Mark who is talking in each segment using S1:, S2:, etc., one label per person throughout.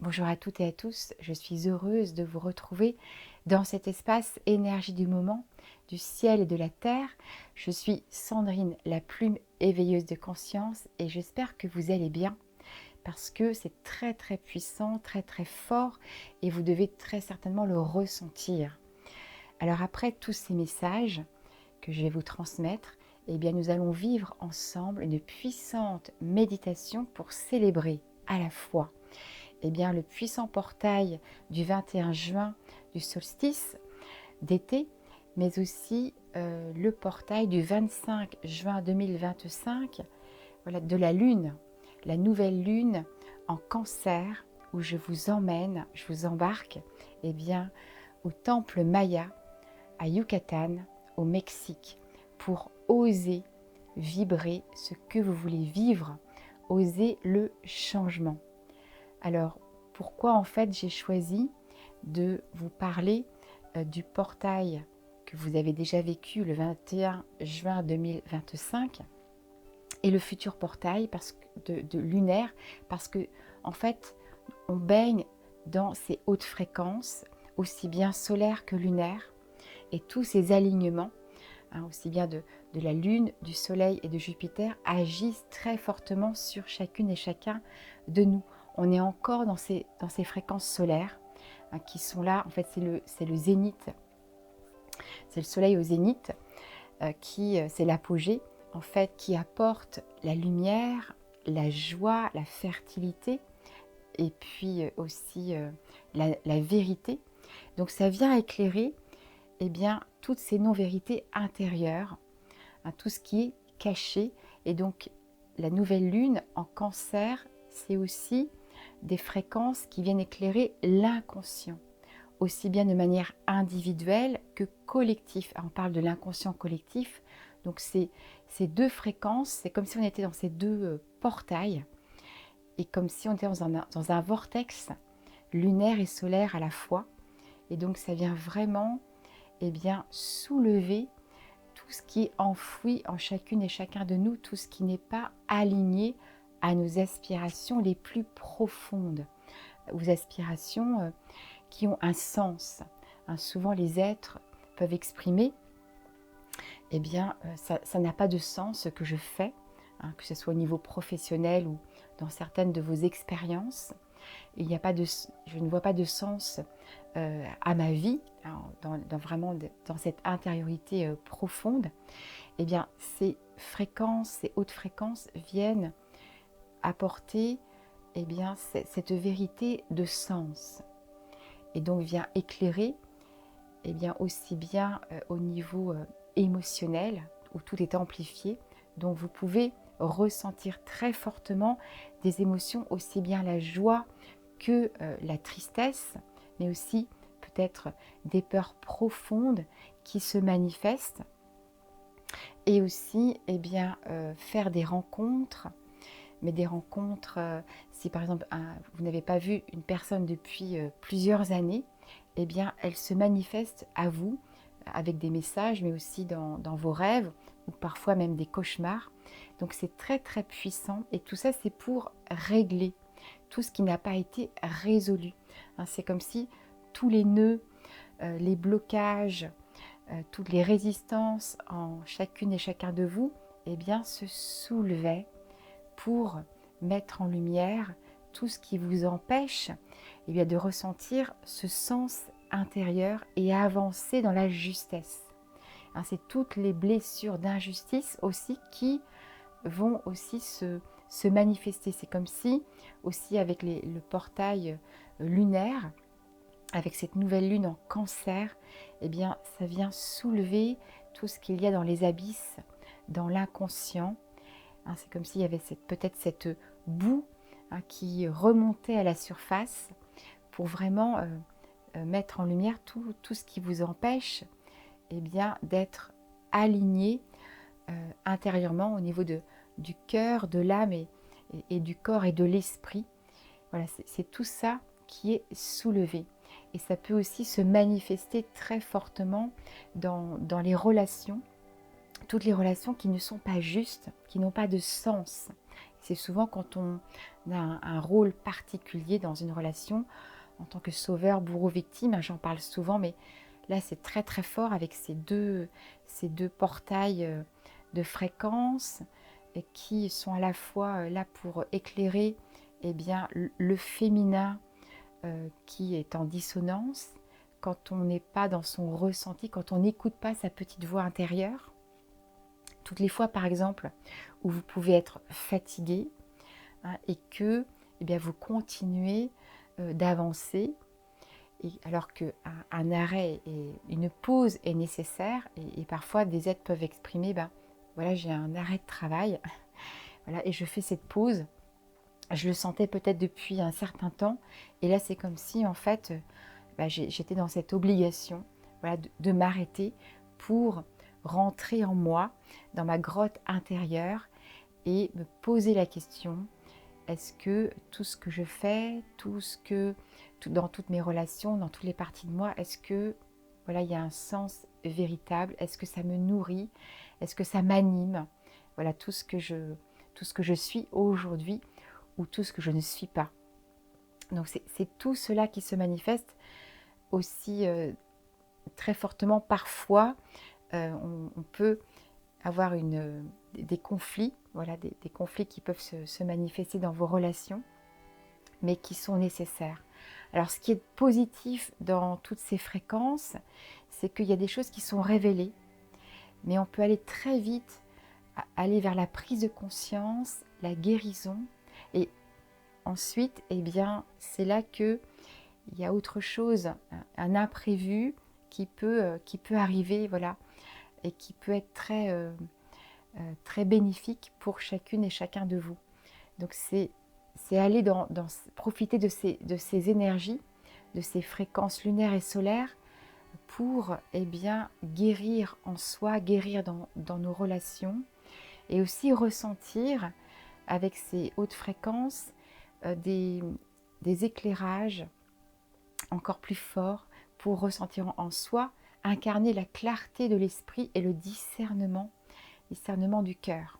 S1: Bonjour à toutes et à tous, je suis heureuse de vous retrouver dans cet espace énergie du moment, du ciel et de la terre. Je suis Sandrine, la plume éveilleuse de conscience et j'espère que vous allez bien parce que c'est très très puissant, très très fort et vous devez très certainement le ressentir. Alors après tous ces messages que je vais vous transmettre, eh bien nous allons vivre ensemble une puissante méditation pour célébrer à la fois le puissant portail du 21 juin du solstice d'été, mais aussi le portail du 25 juin 2025, voilà, de la lune, la nouvelle lune en cancer, où je vous emmène, je vous embarque au temple Maya, à Yucatan, au Mexique, pour oser vibrer ce que vous voulez vivre, oser le changement. Alors, pourquoi en fait j'ai choisi de vous parler du portail que vous avez déjà vécu le 21 juin 2025 et le futur portail de lunaire, parce que en fait on baigne dans ces hautes fréquences, aussi bien solaires que lunaires, et tous ces alignements, aussi bien de la Lune, du Soleil et de Jupiter, agissent très fortement sur chacune et chacun de nous. On est encore dans ces fréquences solaires qui sont là. En fait, c'est le zénith, c'est le Soleil au zénith c'est l'apogée, en fait, qui apporte la lumière, la joie, la fertilité et puis aussi la vérité. Donc ça vient éclairer toutes ces non-vérités intérieures, tout ce qui est caché. Et donc la nouvelle lune en cancer, c'est aussi des fréquences qui viennent éclairer l'inconscient, aussi bien de manière individuelle que collective. On parle de l'inconscient collectif, donc ces deux fréquences, c'est comme si on était dans ces deux portails, et comme si on était dans un vortex lunaire et solaire à la fois. Et donc ça vient vraiment soulever tout ce qui est enfoui en chacune et chacun de nous, tout ce qui n'est pas aligné à nos aspirations les plus profondes, aux aspirations qui ont un sens. Souvent les êtres peuvent exprimer, ça n'a pas de sens ce que je fais, que ce soit au niveau professionnel ou dans certaines de vos expériences. Je ne vois pas de sens à ma vie, dans cette intériorité profonde. Ces fréquences, ces hautes fréquences viennent apporter cette vérité de sens, et donc vient éclairer aussi bien au niveau émotionnel, où tout est amplifié. Donc vous pouvez ressentir très fortement des émotions, aussi bien la joie que la tristesse, mais aussi peut-être des peurs profondes qui se manifestent, et aussi faire des rencontres, mais des rencontres, si par exemple vous n'avez pas vu une personne depuis plusieurs années, elle se manifeste à vous avec des messages, mais aussi dans vos rêves, ou parfois même des cauchemars. Donc c'est très très puissant, et tout ça c'est pour régler tout ce qui n'a pas été résolu. C'est comme si tous les nœuds, les blocages, toutes les résistances en chacune et chacun de vous se soulevaient pour mettre en lumière tout ce qui vous empêche de ressentir ce sens intérieur et avancer dans la justesse. C'est toutes les blessures d'injustice aussi qui vont aussi se manifester. C'est comme si, aussi avec le portail lunaire, avec cette nouvelle lune en cancer, ça vient soulever tout ce qu'il y a dans les abysses, dans l'inconscient. C'est comme s'il y avait peut-être cette boue qui remontait à la surface pour vraiment mettre en lumière tout ce qui vous empêche d'être aligné intérieurement au niveau du cœur, de l'âme et du corps et de l'esprit. Voilà, c'est tout ça qui est soulevé. Et ça peut aussi se manifester très fortement dans les relations, toutes les relations qui ne sont pas justes, qui n'ont pas de sens. C'est souvent quand on a un rôle particulier dans une relation, en tant que sauveur, bourreau, victime, hein, j'en parle souvent, mais là c'est très très fort avec ces deux portails de fréquences qui sont à la fois là pour éclairer eh bien, le féminin qui est en dissonance, quand on n'est pas dans son ressenti, quand on n'écoute pas sa petite voix intérieure. Toutes les fois, par exemple, où vous pouvez être fatigué, hein, et que eh bien, vous continuez d'avancer, et alors qu'un arrêt et une pause est nécessaire, et parfois des êtres peuvent exprimer, ben, voilà, j'ai un arrêt de travail, voilà, et je fais cette pause. Je le sentais peut-être depuis un certain temps, et là c'est comme si en fait j'étais dans cette obligation, voilà, de m'arrêter pour rentrer en moi, dans ma grotte intérieure, et me poser la question, est-ce que tout ce que je fais, dans toutes mes relations, dans toutes les parties de moi, est-ce que voilà, il y a un sens véritable? Est-ce que ça me nourrit? Est-ce que ça m'anime? Voilà, tout ce que je suis aujourd'hui, ou tout ce que je ne suis pas. Donc c'est tout cela qui se manifeste aussi très fortement. Parfois, on peut avoir des conflits, voilà, des conflits qui peuvent se manifester dans vos relations, mais qui sont nécessaires. Alors ce qui est positif dans toutes ces fréquences, c'est qu'il y a des choses qui sont révélées, mais on peut aller très vite, aller vers la prise de conscience, la guérison, et ensuite, eh bien, c'est là qu'il y a autre chose, un imprévu qui peut arriver, voilà, et qui peut être très bénéfique pour chacune et chacun de vous. Donc c'est aller profiter de ces énergies, de ces fréquences lunaires et solaires pour eh bien, guérir en soi, guérir dans nos relations, et aussi ressentir avec ces hautes fréquences des éclairages encore plus forts pour ressentir en soi, incarner la clarté de l'esprit et le discernement du cœur.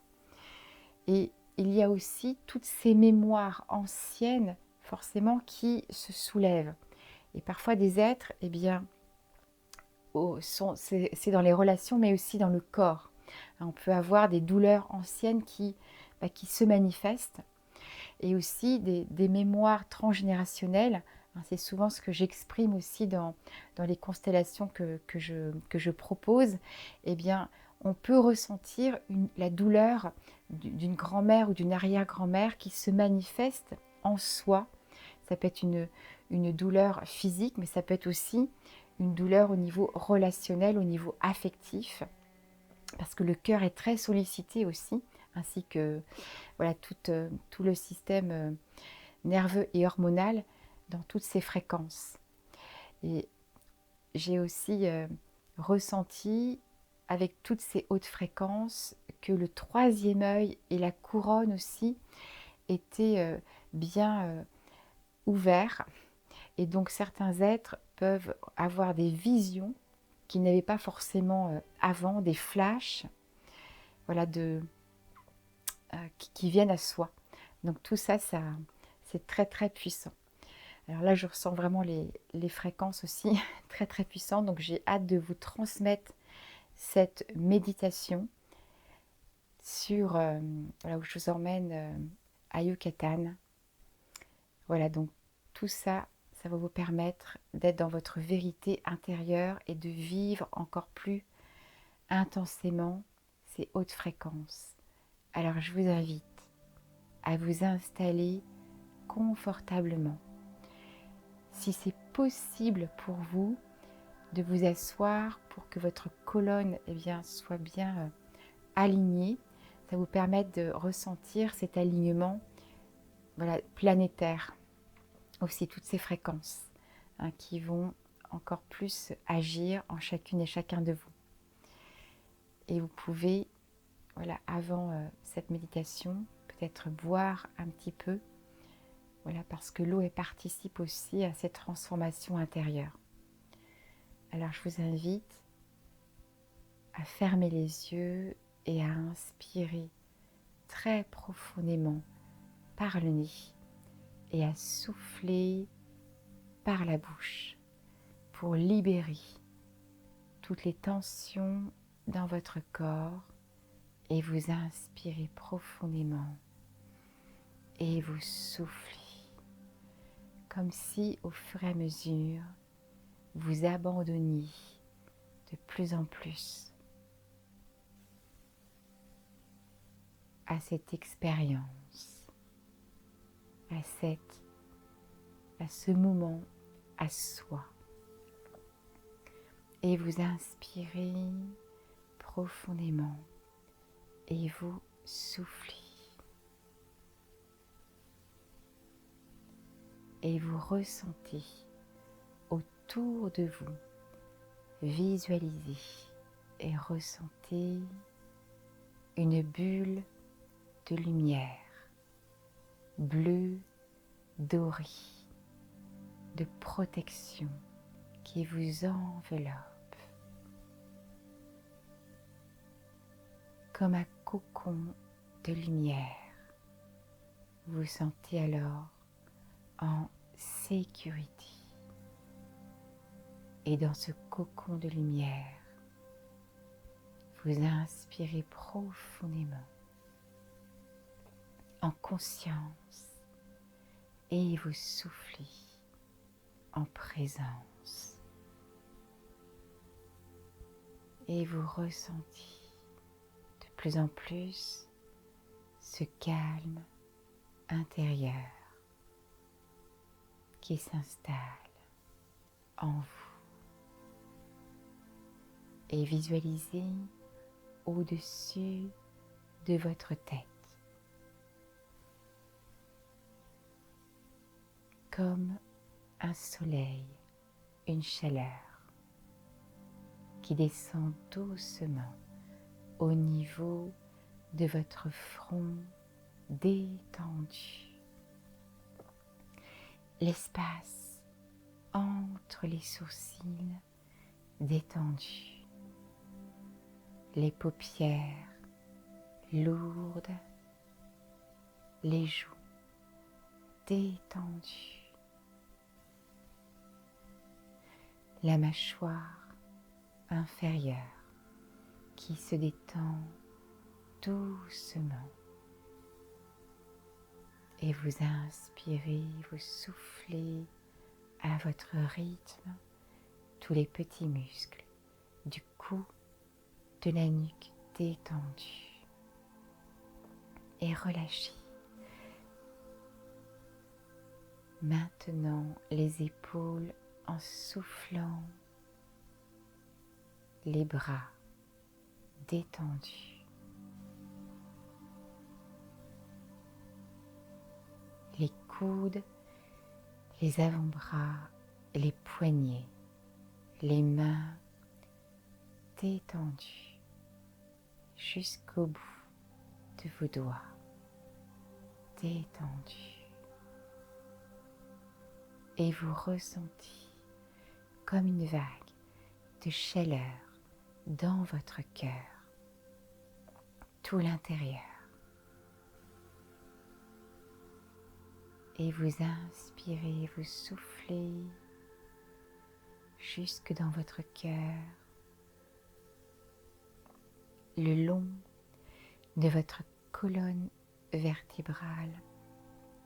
S1: Et il y a aussi toutes ces mémoires anciennes, forcément, qui se soulèvent. Et parfois des êtres, eh bien, c'est dans les relations, mais aussi dans le corps. On peut avoir des douleurs anciennes qui se manifestent, et aussi des mémoires transgénérationnelles. C'est souvent ce que j'exprime aussi dans les constellations que je propose. Eh bien, on peut ressentir la douleur d'une grand-mère ou d'une arrière-grand-mère qui se manifeste en soi. Ça peut être une douleur physique, mais ça peut être aussi une douleur au niveau relationnel, au niveau affectif, parce que le cœur est très sollicité aussi, ainsi que voilà, tout le système nerveux et hormonal dans toutes ces fréquences. Et j'ai aussi ressenti avec toutes ces hautes fréquences que le troisième œil et la couronne aussi étaient bien ouverts, et donc certains êtres peuvent avoir des visions qu'ils n'avaient pas forcément avant, des flashs, voilà, qui viennent à soi. Donc tout ça, c'est très très puissant. Alors là, je ressens vraiment les fréquences aussi très très puissantes. Donc j'ai hâte de vous transmettre cette méditation sur là où je vous emmène à Yucatan. Voilà, donc tout ça, ça va vous permettre d'être dans votre vérité intérieure et de vivre encore plus intensément ces hautes fréquences. Alors je vous invite à vous installer confortablement. Si c'est possible pour vous, de vous asseoir pour que votre colonne soit bien alignée. Ça vous permet de ressentir cet alignement, voilà, planétaire. Aussi toutes ces fréquences qui vont encore plus agir en chacune et chacun de vous. Et vous pouvez, voilà, avant cette méditation, peut-être boire un petit peu, voilà, parce que l'eau participe aussi à cette transformation intérieure. Alors je vous invite à fermer les yeux et à inspirer très profondément par le nez et à souffler par la bouche pour libérer toutes les tensions dans votre corps et vous inspirez profondément et vous soufflez comme si au fur et à mesure vous abandonniez de plus en plus à cette expérience, à ce moment à soi. Et vous inspirez profondément et vous soufflez. Et vous ressentez autour de vous, visualisez et ressentez une bulle de lumière bleue, dorée, de protection qui vous enveloppe comme un cocon de lumière. Vous vous sentez alors en sécurité. Et dans ce cocon de lumière, vous inspirez profondément en conscience et vous soufflez en présence. Et vous ressentez de plus en plus ce calme intérieur qui s'installe en vous. Et visualisez au-dessus de votre tête comme un soleil, une chaleur qui descend doucement au niveau de votre front détendu. L'espace entre les sourcils détendus, les paupières lourdes, les joues détendues, la mâchoire inférieure qui se détend doucement. Et vous inspirez, vous soufflez à votre rythme tous les petits muscles du cou, de la nuque détendus. Et relâchez. Maintenant les épaules en soufflant, les bras détendus. Les coudes, les avant-bras, les poignets, les mains détendues jusqu'au bout de vos doigts, détendus. Et vous ressentez comme une vague de chaleur dans votre cœur, tout l'intérieur. Et vous inspirez, vous soufflez jusque dans votre cœur, le long de votre colonne vertébrale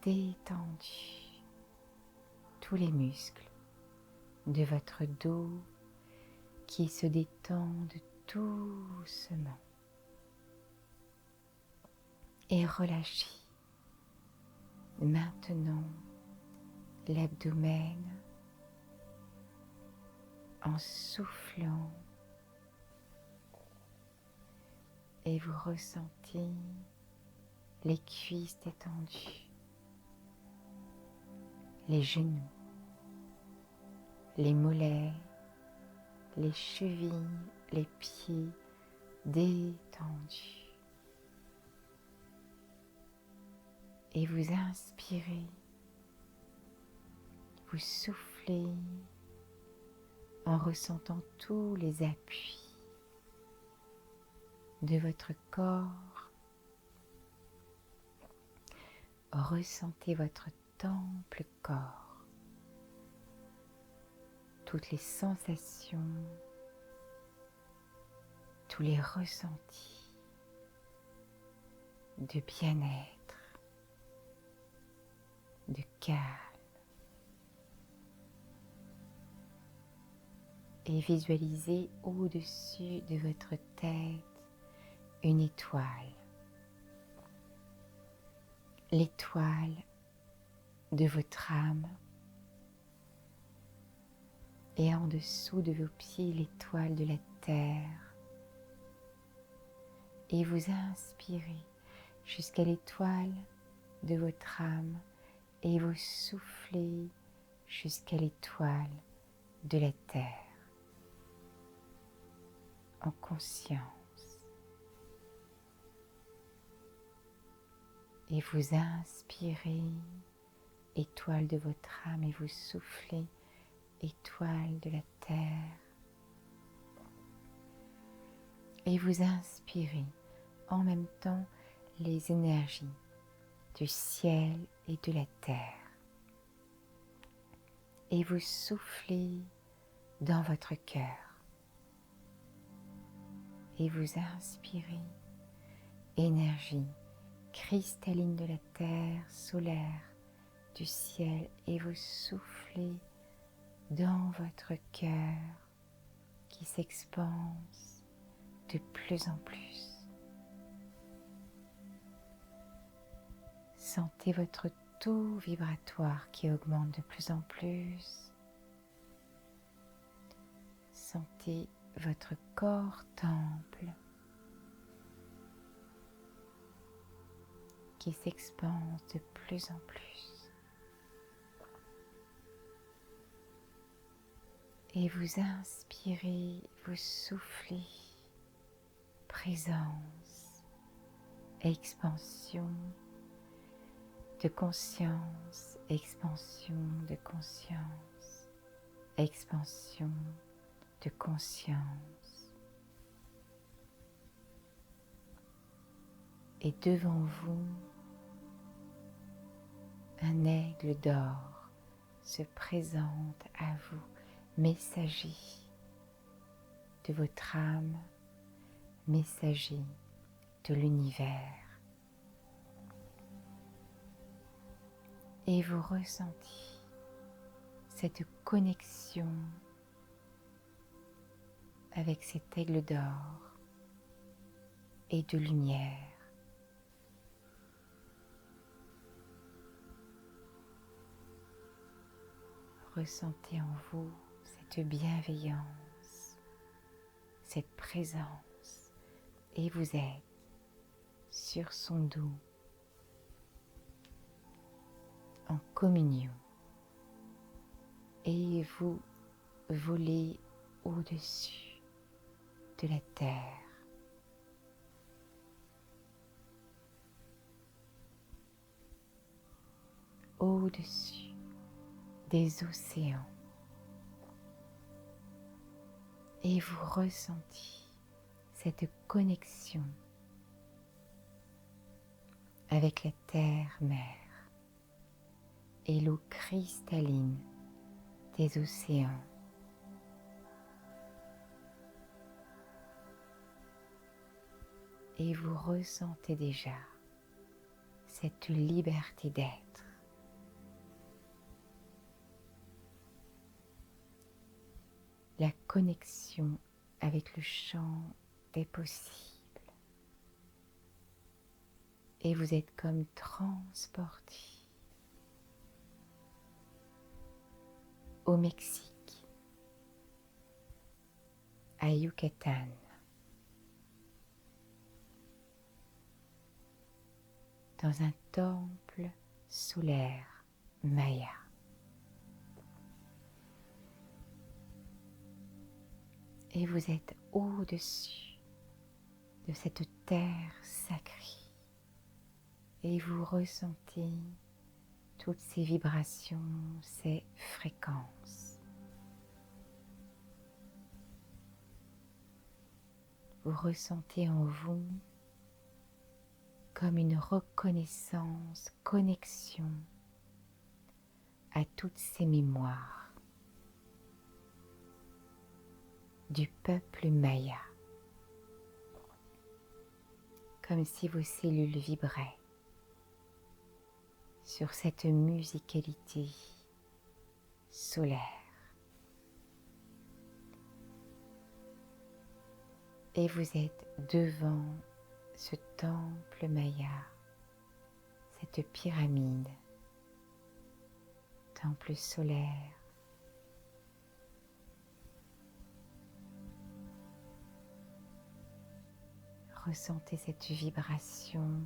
S1: détendue, tous les muscles de votre dos qui se détendent doucement. Et relâchez maintenant l'abdomen en soufflant et vous ressentez les cuisses détendues, les genoux, les mollets, les chevilles, les pieds détendus. Et vous inspirez, vous soufflez en ressentant tous les appuis de votre corps ressentez votre temple corps, toutes les sensations, tous les ressentis de bien-être, de calme. Et visualisez au-dessus de votre tête une étoile. L'étoile de votre âme. Et en dessous de vos pieds, l'étoile de la terre. Et vous inspirez jusqu'à l'étoile de votre âme et vous soufflez jusqu'à l'étoile de la terre. En conscience. Et vous inspirez, étoile de votre âme, et vous soufflez, étoile de la terre. Et vous inspirez en même temps les énergies du ciel et de la terre. Et vous soufflez dans votre cœur. Et vous inspirez énergie cristalline de la terre, solaire, du ciel, et vous soufflez dans votre cœur qui s'expanse de plus en plus. Sentez votre taux vibratoire qui augmente de plus en plus. Sentez votre corps temple qui s'expanse de plus en plus. Et vous inspirez, vous soufflez, présence, expansion de conscience, expansion de conscience, expansion de conscience. Et devant vous, un aigle d'or se présente à vous, messager de votre âme, messager de l'univers. Et vous ressentez cette connexion avec cet aigle d'or et de lumière. Ressentez en vous cette bienveillance, cette présence, et vous êtes sur son dos, en communion, et vous volez au-dessus de la terre. Au-dessus des océans. Et vous ressentez cette connexion avec la terre-mère et l'eau cristalline des océans. Et vous ressentez déjà cette liberté d'être. La connexion avec le champ des possibles. Et vous êtes comme transporté au Mexique, à Yucatan, dans un temple solaire maya. Et vous êtes au-dessus de cette terre sacrée. Et vous ressentez toutes ces vibrations, ces fréquences. Vous ressentez en vous comme une reconnaissance reconnaissance, connexion à toutes ces mémoires du peuple maya, comme si vos cellules vibraient sur cette musicalité solaire. Et vous êtes devant ce temple maya, cette pyramide, temple solaire. Ressentez cette vibration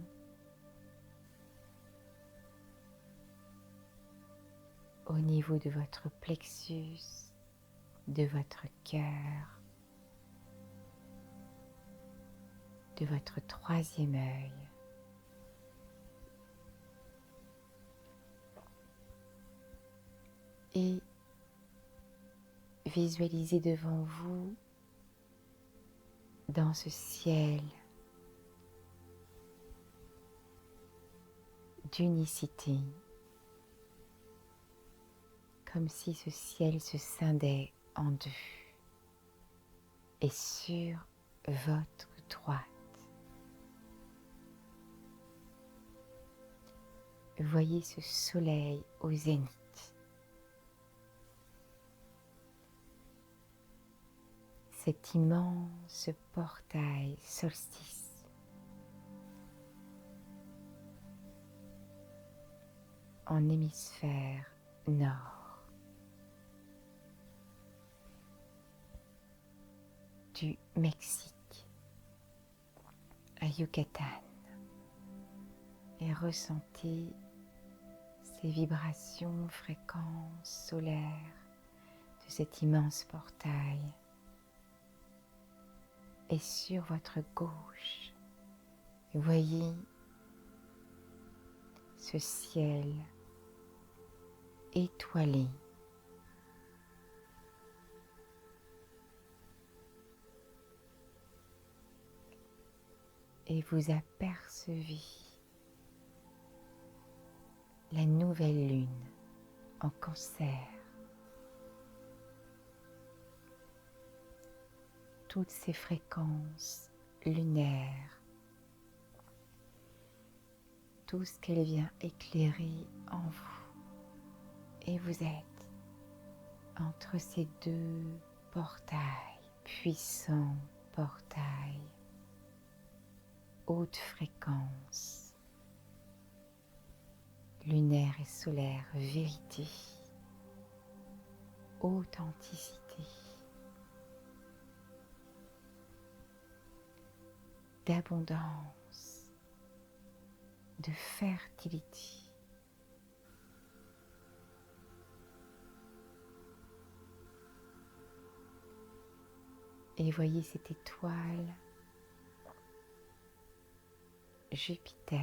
S1: au niveau de votre plexus, de votre cœur, de votre troisième œil. Et visualisez devant vous, dans ce ciel d'unicité, comme si ce ciel se scindait en deux. Et sur votre droite, voyez ce soleil au zénith. Cet immense portail solstice. En hémisphère nord. Du Mexique à Yucatan. Et ressentez ces vibrations, fréquences solaires de cet immense portail. Et sur votre gauche, voyez ce ciel étoilé. Et vous apercevez la nouvelle lune en Cancer. Toutes ces fréquences lunaires, tout ce qu'elle vient éclairer en vous. Et vous êtes entre ces deux portails, puissants portails, haute fréquence, lunaire et solaire, vérité, authenticité. D'abondance, de fertilité. Et voyez cette étoile, Jupiter,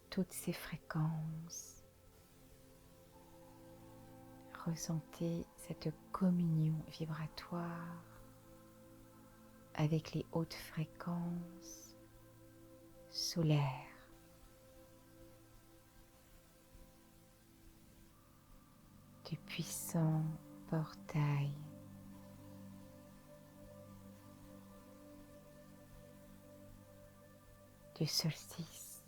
S1: toutes ces fréquences. Ressentez cette communion vibratoire avec les hautes fréquences solaires. Du puissant portail du solstice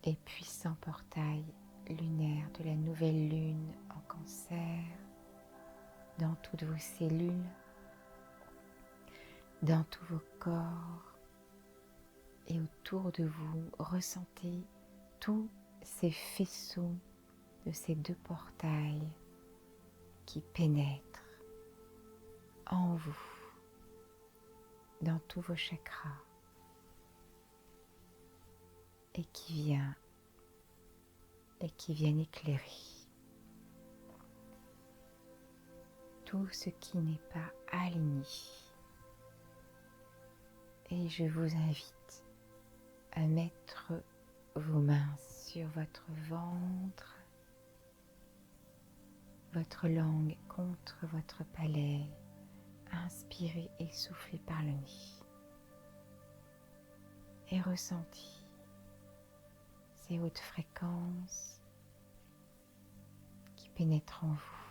S1: et puissant portail lunaire de la nouvelle lune en Cancer. Dans toutes vos cellules, dans tous vos corps et autour de vous, ressentez tous ces faisceaux de ces deux portails qui pénètrent en vous, dans tous vos chakras et qui viennent éclairer tout ce qui n'est pas aligné. Et je vous invite à mettre vos mains sur votre ventre, votre langue contre votre palais, inspirez et soufflez par le nez. Et ressentez ces hautes fréquences qui pénètrent en vous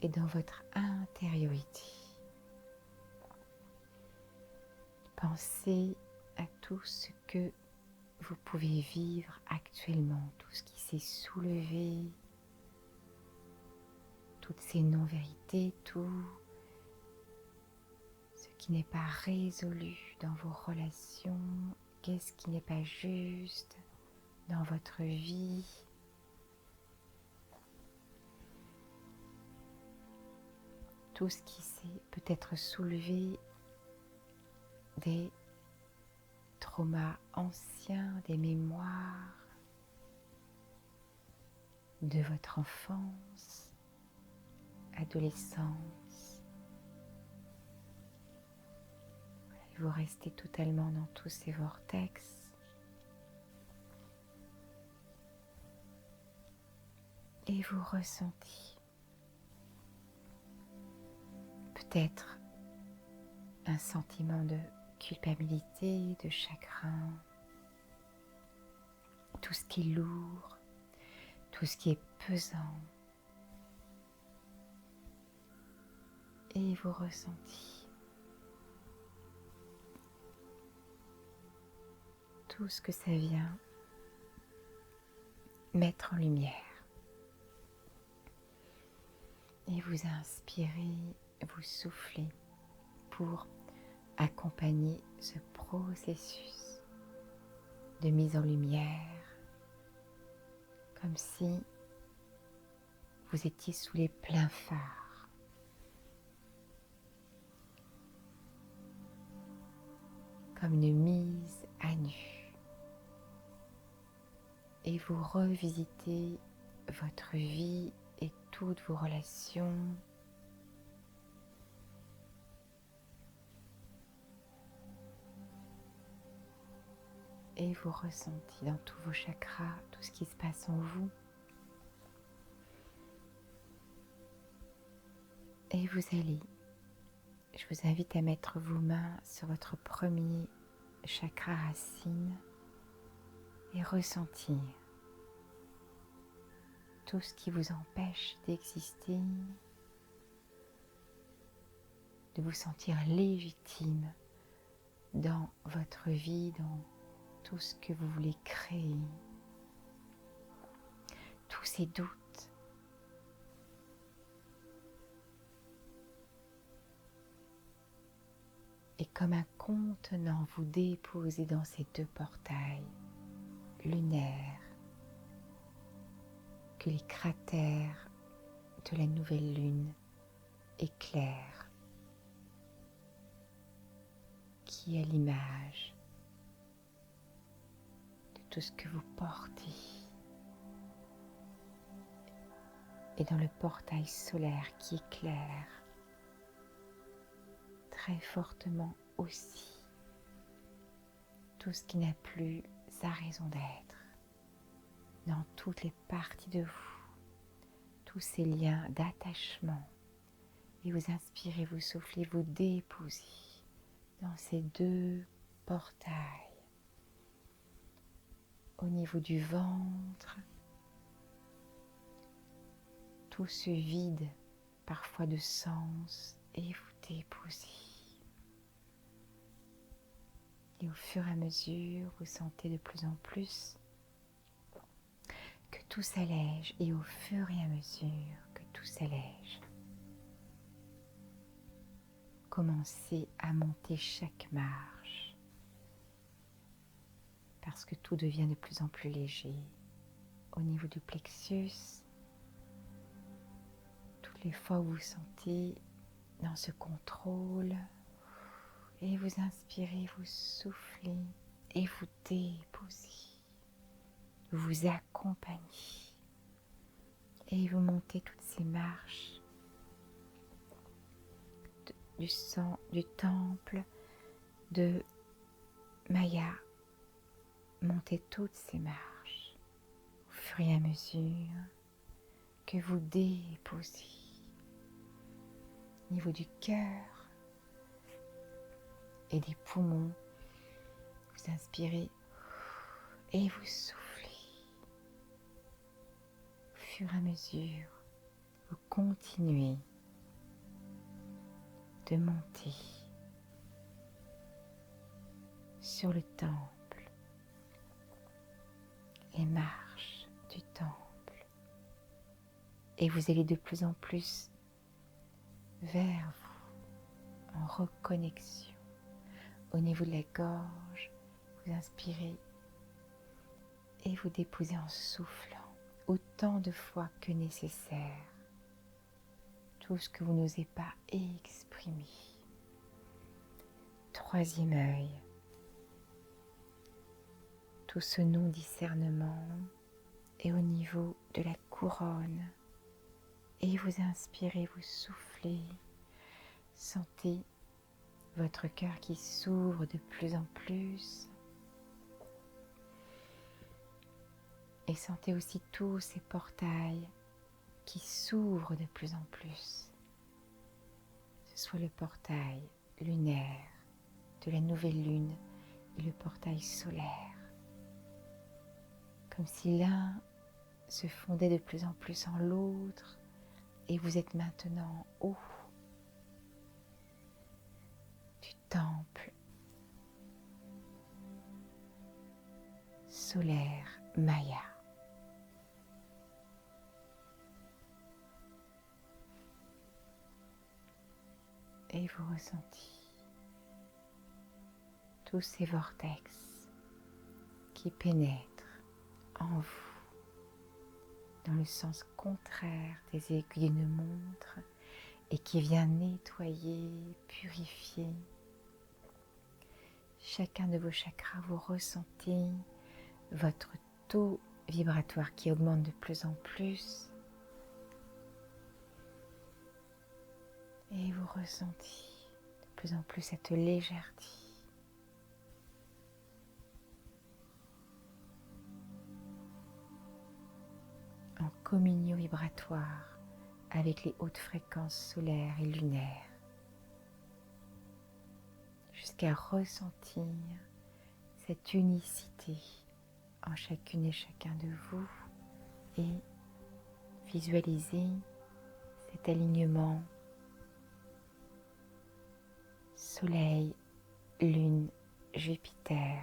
S1: et dans votre intériorité. Pensez à tout ce que vous pouvez vivre actuellement, tout ce qui s'est soulevé, toutes ces non-vérités, tout ce qui n'est pas résolu dans vos relations, qu'est-ce qui n'est pas juste dans votre vie. Tout ce qui s'est peut-être soulevé des traumas anciens, des mémoires de votre enfance, adolescence. Et vous restez totalement dans tous ces vortex. Et vous ressentez peut-être un sentiment de culpabilité, de chagrin, tout ce qui est lourd, tout ce qui est pesant. Et vous ressentez tout ce que ça vient mettre en lumière. Et vous inspirez, vous soufflez pour accompagner ce processus de mise en lumière, comme si vous étiez sous les pleins phares. Comme une mise à nu. Et vous revisitez votre vie et toutes vos relations. Et vous ressentez dans tous vos chakras tout ce qui se passe en vous. Et vous allez, je vous invite à mettre vos mains sur votre premier chakra racine et ressentir tout ce qui vous empêche d'exister, de vous sentir légitime dans votre vie, dans tout ce que vous voulez créer, tous ces doutes. Et comme un contenant, vous déposez dans ces deux portails lunaires que les cratères de la nouvelle lune éclairent, qui est l'image de tout ce que vous portez. Et dans le portail solaire qui éclaire très fortement aussi tout ce qui n'a plus sa raison d'être dans toutes les parties de vous, tous ces liens d'attachement. Et vous inspirez, vous soufflez, vous déposez dans ces deux portails au niveau du ventre, tout ce vide parfois de sens, et vous déposez. Et au fur et à mesure, vous sentez de plus en plus que tout s'allège, et au fur et à mesure que tout s'allège, commencez à monter chaque marche, parce que tout devient de plus en plus léger. Au niveau du plexus, toutes les fois où vous vous sentez dans ce contrôle, et vous inspirez, vous soufflez et vous déposez. Vous vous accompagnez et vous montez toutes ces marches du temple de Maya. Montez toutes ces marches au fur et à mesure que vous déposez au niveau du cœur et des poumons. Vous inspirez et vous soufflez. Au fur et à mesure, vous continuez de monter sur le temple, les marches du temple, et vous allez de plus en plus vers vous, en reconnexion au niveau de la gorge. Vous inspirez et vous déposez en soufflant autant de fois que nécessaire tout ce que vous n'osez pas exprimer. Troisième œil, tout ce non-discernement est au niveau de la couronne. Et vous inspirez, vous soufflez, sentez votre cœur qui s'ouvre de plus en plus. Et sentez aussi tous ces portails qui s'ouvrent de plus en plus. Que ce soit le portail lunaire de la nouvelle lune et le portail solaire. Comme si l'un se fondait de plus en plus en l'autre et vous êtes maintenant en haut du temple solaire Maya. Et vous ressentez tous ces vortex qui pénètrent en vous dans le sens contraire des aiguilles d'une montre et qui vient nettoyer, purifier chacun de vos chakras. Vous ressentez votre taux vibratoire qui augmente de plus en plus et vous ressentez de plus en plus cette légèreté. En communion vibratoire avec les hautes fréquences solaires et lunaires, jusqu'à ressentir cette unicité en chacune et chacun de vous et visualiser cet alignement Soleil, Lune, Jupiter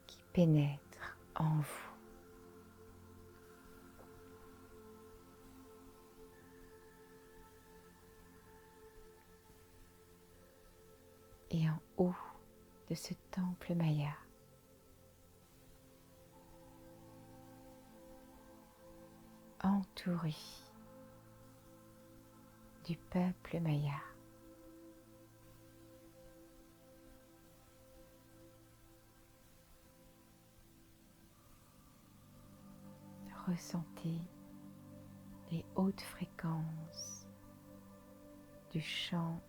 S1: qui pénètre en vous. Et en haut de ce temple Maya, entouré du peuple Maya, ressentez les hautes fréquences du champ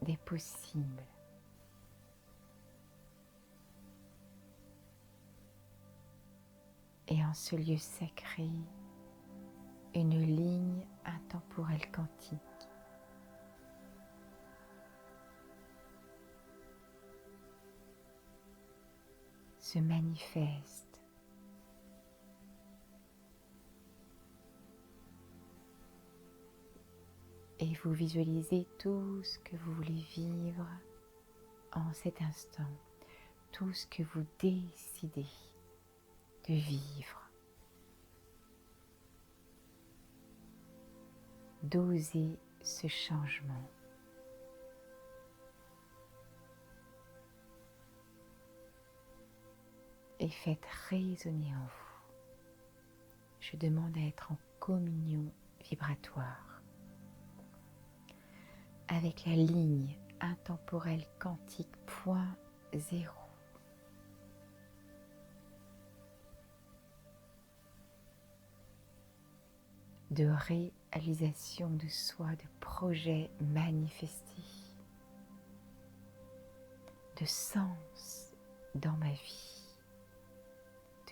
S1: des possibles. Et en ce lieu sacré, une ligne intemporelle quantique se manifeste et vous visualisez tout ce que vous voulez vivre en cet instant, tout ce que vous décidez de vivre, d'oser ce changement. Et faites résonner en vous. Je demande à être en communion vibratoire avec la ligne intemporelle quantique point zéro. De réalisation de soi, de projets manifestés, de sens dans ma vie,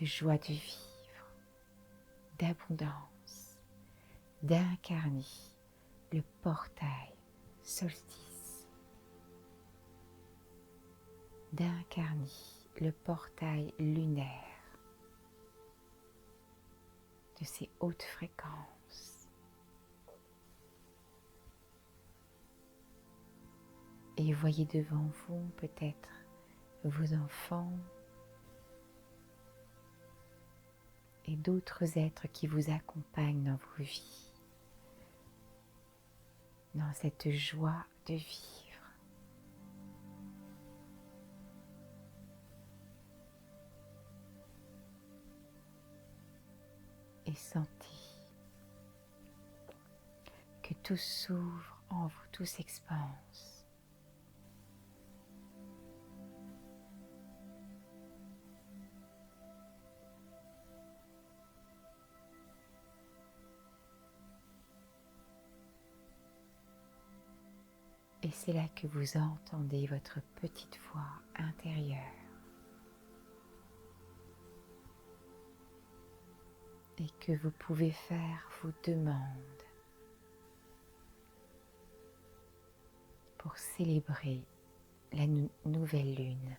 S1: de joie de vivre, d'abondance, d'incarner le portail solstice, d'incarner le portail lunaire de ces hautes fréquences. Et voyez devant vous peut-être vos enfants et d'autres êtres qui vous accompagnent dans vos vies, dans cette joie de vivre. Et sentez que tout s'ouvre en vous, tout s'expanse. Et c'est là que vous entendez votre petite voix intérieure. Et que vous pouvez faire vos demandes pour célébrer la nouvelle lune.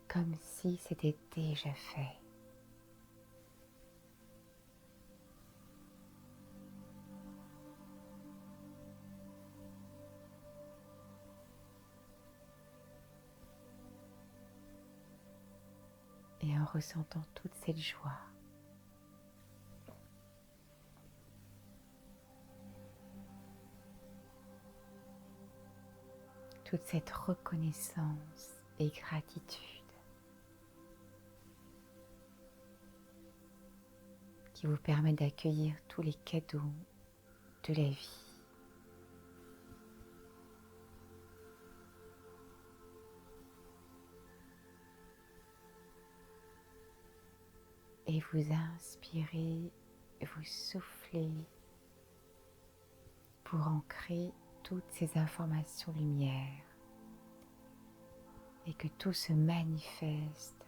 S1: Comme si c'était déjà fait. Et en ressentant toute cette joie, toute cette reconnaissance et gratitude qui vous permet d'accueillir tous les cadeaux de la vie. Et vous inspirez, vous soufflez pour ancrer toutes ces informations lumière et que tout se manifeste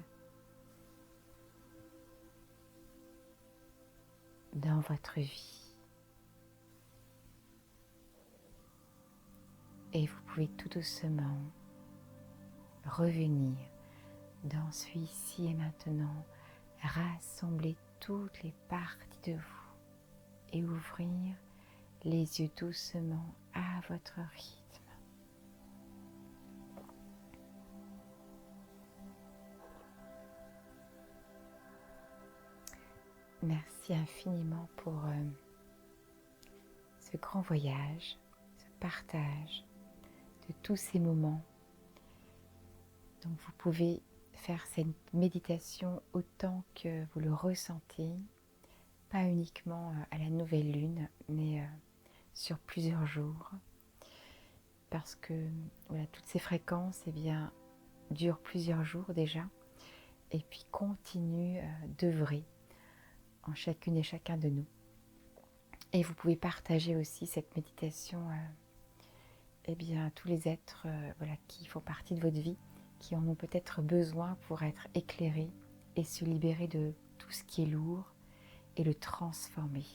S1: dans votre vie. Et vous pouvez tout doucement revenir dans ce ici et maintenant, rassembler toutes les parties de vous et ouvrir les yeux doucement à votre rythme. Merci infiniment pour ce grand voyage, ce partage de tous ces moments. Donc vous pouvez faire cette méditation autant que vous le ressentez, pas uniquement à la nouvelle lune, mais sur plusieurs jours, parce que voilà, toutes ces fréquences durent plusieurs jours déjà, et puis continuent d'œuvrer en chacune et chacun de nous. Et vous pouvez partager aussi cette méditation à tous les êtres qui font partie de votre vie, qui en ont peut-être besoin pour être éclairés et se libérer de tout ce qui est lourd et le transformer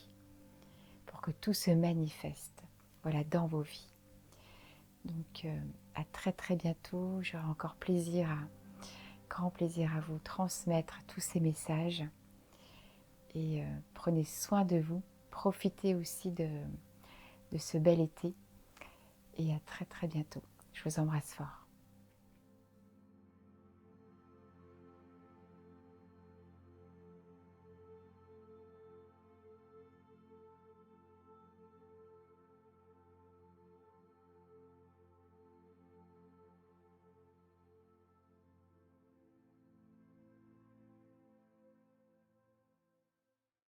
S1: pour que tout se manifeste dans vos vies. Donc à très très bientôt, j'aurai encore grand plaisir à vous transmettre tous ces messages et prenez soin de vous, profitez aussi de ce bel été et à très très bientôt. Je vous embrasse fort.